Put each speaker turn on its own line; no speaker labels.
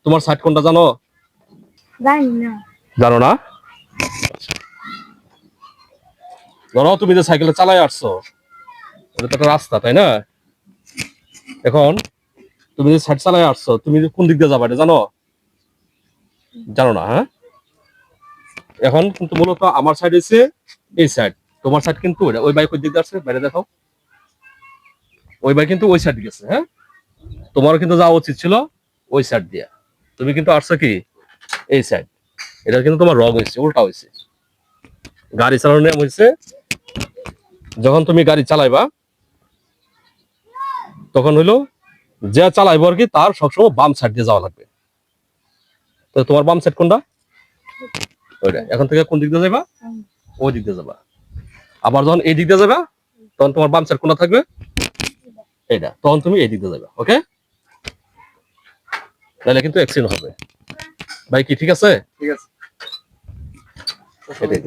তোমার সাইড কোনটা জানো?
জানি না।
জানো না? ধরো তুমি যে সাইকেলে চালায় আসছো, এটা তো একটা রাস্তা, তাই না? এখন তুমি যে সাইড চালায় আসছো, তুমি কোন দিক দিয়ে যাবা এটা জানো? জানো না, হ্যাঁ? এখন কিন্তু মূলত আমার সাইড হচ্ছে এই সাইড, তোমার সাইড কিন্তু ওই বাইক ওই দিক দিয়ে আসছে, বাইরে দেখাও। ওই বাইক কিন্তু ওই সাইড গেছে, হ্যাঁ? তোমারও কিন্তু যাওয়া উচিত ছিল ওই সাইড দিয়ে, তুমি কিন্তু আসছো কি এই সাইড। এটা কিন্তু তোমার রং হয়েছে, উল্টা হয়েছে। গাড়ি চালানোর নিয়ম হয়েছে, যখন তুমি গাড়ি চালাইবা তখন হইলো যে চালাইবো আর কি তার সবসময় বাম সাইড দিয়ে যাওয়া লাগবে। তো তোমার বাম সাইড কোনটা? ওইটা। এখন থেকে কোন দিক দিয়ে যাবা? ওই দিক দিয়ে যাবা। আবার যখন এই দিক দিয়ে যাবা তখন তোমার বাম সাইড কোনটা থাকবে? এইটা। তখন তুমি এই দিক দিয়ে যাবা, ওকে? তাহলে কিন্তু অ্যাক্সিডেন্ট হবে। ভাই কি ঠিক আছে?
ঠিক আছে।
এটাই।